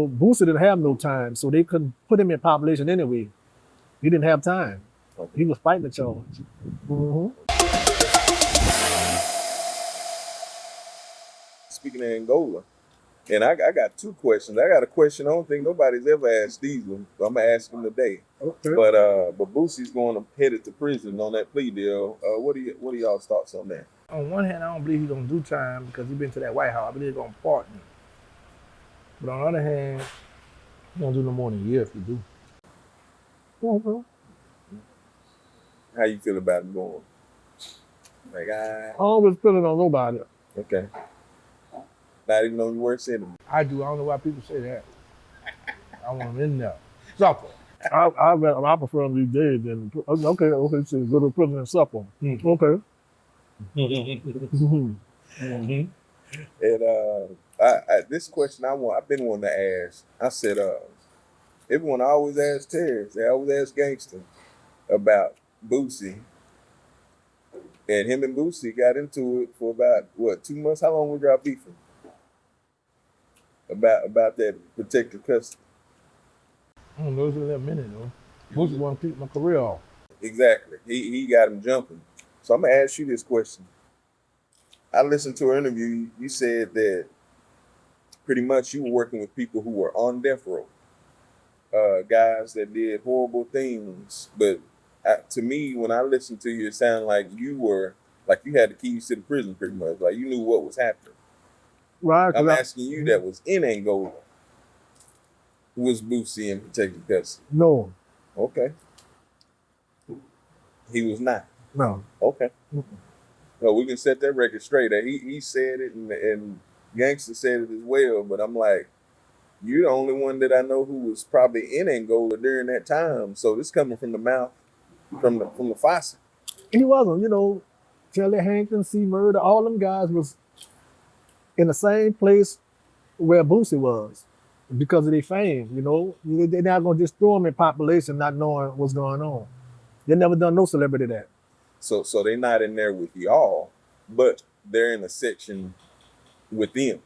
Boosie didn't have no time, so they couldn't put him in population anyway. He didn't have time. He was fighting the charge. Speaking of Angola, and I got two questions. I got a question I don't think nobody's ever asked these ones. I'm gonna ask them today. Okay. But Boosie's headed to prison on that plea deal. What are y'all's thoughts on that? On one hand, I don't believe he's gonna do time because he's been to that White House. I believe he's gonna pardon. But on the other hand, he don't do no more than a year if he do. How you feel about him going? Like I always put it on nobody. Okay. Not even on your worst enemy. I do. I don't know why people say that. I want him in there. Suffer. I prefer him these days than okay. So go to prison and suffer. Okay. And this question I've been wanting to ask. I said, everyone always asks Terrence. They always ask Gangsta about Boosie. And him and Boosie got into it for about 2 months? How long was y'all beefing? About that protective custody. I don't know, it was a minute though. Boosie want to keep my career off. Exactly. He got him jumping. So I'm gonna ask you this question. I listened to an interview. You said that pretty much you were working with people who were on death row, guys that did horrible things. But to me, when I listened to you, it sounded like you had the keys to the prison, pretty much. Like you knew what was happening. Right. I'm asking you that was in Angola. Was Boosie in protective custody? No. Okay. He was not. No. Okay. So we can set that record straight. He said it and Gangsta said it as well, but I'm like, you're the only one that I know who was probably in Angola during that time. So this coming from the mouth, from the faucet. He wasn't, Charlie Hankton, C. Murder, all them guys was in the same place where Boosie was because of their fame, They're not gonna just throw them in population not knowing what's going on. They never done no celebrity that. So they're not in there with y'all, but they're in a section with them.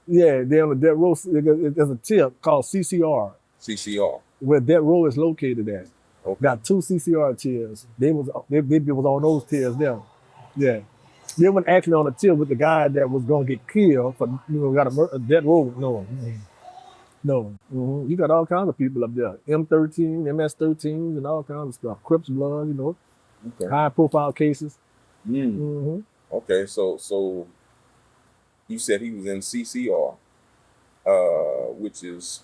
Yeah, they're on the death row. There's a tip called CCR. CCR. Where death row is located at. Okay. Got 2 CCR tiers. They was on those tiers there. Yeah. They weren't actually on the tier with the guy that was gonna get killed for got a death row. No. You got all kinds of people up there. M13, MS13s, and all kinds of stuff. Crips blood, Okay. high profile cases. Okay, so you said he was in CCR, which is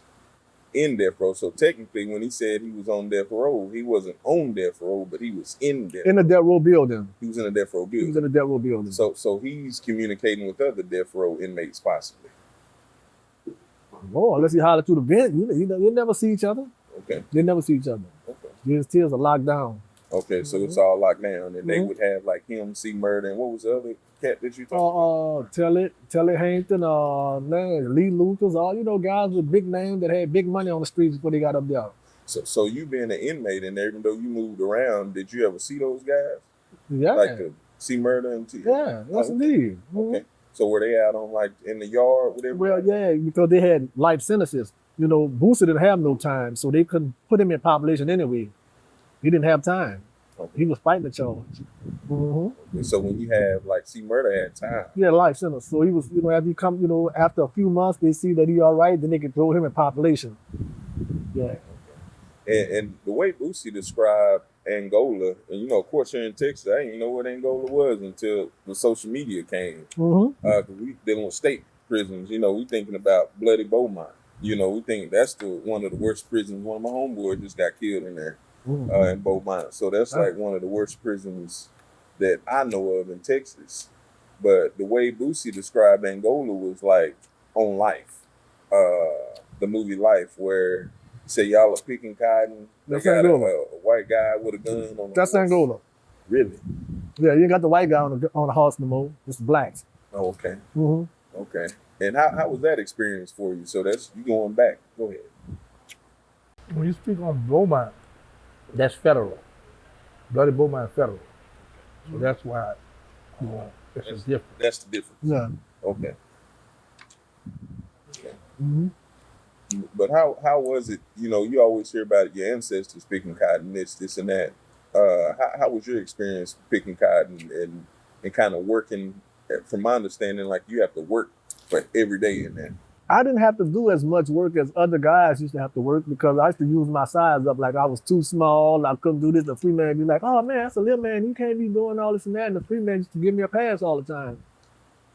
in death row. So technically, when he said he was on death row, he wasn't on death row, but he was in death. In the death row building. He was in a death row building. He was in the death row building. So he's communicating with other death row inmates, possibly. Oh, unless he holler through the vent, you never see each other. Okay. They never see each other. Okay. His tiers are locked down. Okay, so it's all locked down, and they would have like him, C. Murder, and what was the other cat that you talked about? Telly Hankton, Lee Lucas, all guys with big names that had big money on the streets before they got up there. So you being an inmate, and even though you moved around, did you ever see those guys? Yeah. Like the C. Murder and T. Yeah, yes indeed. Okay. So were they out on like in the yard with everybody? Well, yeah, because they had life sentences. Boosie didn't have no time, so they couldn't put him in population anyway. He didn't have time. Okay. He was fighting the charge. Okay, so when you have like C. Murder had time. Yeah, life sentence. So he was, after you come, after a few months, they see that he all right, then they can throw him in population. Yeah. And the way Boosie described Angola, and of course here in Texas, I didn't know what Angola was until the social media came. Because we dealing with state prisons, we thinking about Bloody Beaumont. We think that's one of the worst prisons. One of my homeboys just got killed in there. In Beaumont. So that's like one of the worst prisons that I know of in Texas. But the way Boosie described Angola was like on Life, the movie Life, where he said y'all are picking cotton. That's got Angola. A white guy with a gun on. That's Angola. Really? Yeah, you ain't got the white guy on the horse no more. It's blacks. Oh, okay. Okay. And how was that experience for you? So that's you going back. Go ahead. When you speak on Beaumont, that's federal. Bloody Beaumont is federal. So that's why it's a difference. That's the difference. Yeah. Okay. But how was it? You know, you always hear about your ancestors picking cotton, this and that. How was your experience picking cotton and kind of working? From my understanding, like you have to work for every day in that. I didn't have to do as much work as other guys used to have to work because I used to use my size up. Like I was too small, I couldn't do this. The free man would be like, oh man, that's a little man, you can't be doing all this and that. And the free man used to give me a pass all the time.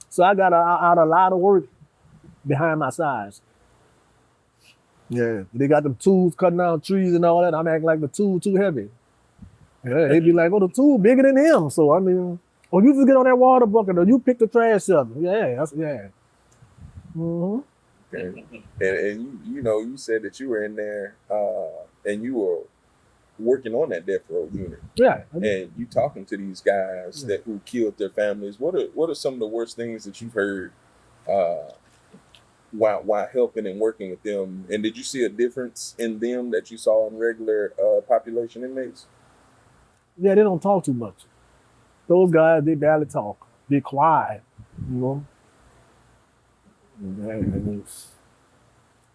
So I got out a lot of work behind my size. Yeah, they got them tools cutting down trees and all that. I'm acting like the tool too heavy. Yeah, they'd be like, oh, the tool bigger than him. So I mean, oh, you just get on that water bucket or you pick the trash up. Yeah, yeah. Mm-hmm. And you know, you said that you were in there and you were working on that death row unit. Yeah. And you talking to these guys who killed their families. What are some of the worst things that you've heard while helping and working with them? And did you see a difference in them that you saw in regular population inmates? Yeah, they don't talk too much. Those guys, they barely talk. They quiet, you know. And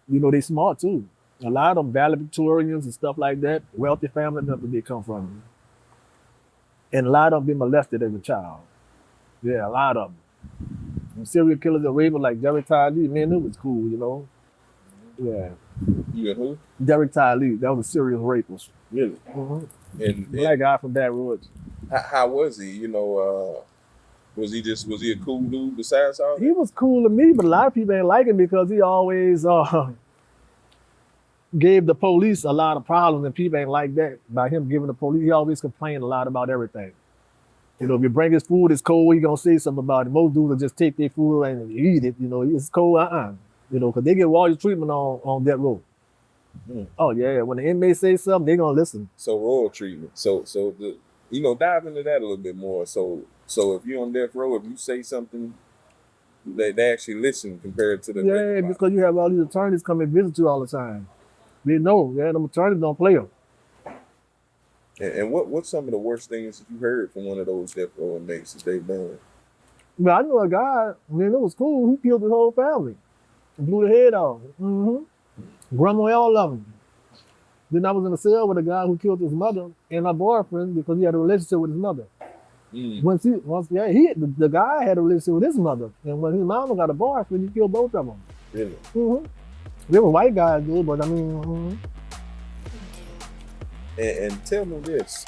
you know, they smart too. A lot of them valedictorians and stuff like that, wealthy family, that's where they come from. And a lot of them been molested as a child. Yeah, a lot of them. And serial killers and rapers like Derek Lee, man, it was cool, you know. Yeah. You and who? Derek Lee, that was a serial rapist. Really? Mm-hmm. And black guy from Baton Rouge. How was he? You know, was he a cool dude besides all that? He was cool to me, but a lot of people ain't like him because he always gave the police a lot of problems, and people ain't like that by him giving the police. He always complained a lot about everything. You know, if you bring his food, it's cold, he gonna say something about it. Most dudes will just take their food and eat it. You know, it's cold, You know, because they get all your treatment on that road. Mm. Oh yeah, when the inmates say something, they gonna listen. So royal treatment. So you know, dive into that a little bit more. So if you're on death row, if you say something, they actually listen compared to the because you have all these attorneys come and visit you all the time. They know, them attorneys don't play them. And what's some of the worst things that you heard from one of those death row inmates that they've done? Well, I know a guy, man, it was cool. He killed his whole family, blew the head off. Mm-hmm. Grandma, all of them. Then I was in a cell with a guy who killed his mother and her boyfriend because he had a relationship with his mother. Mm. The guy had a relationship with his mother, and when his mama got a boyfriend, he killed both of them. Really? Mm-hmm. They were white guys, dude, but I mean. And tell me this: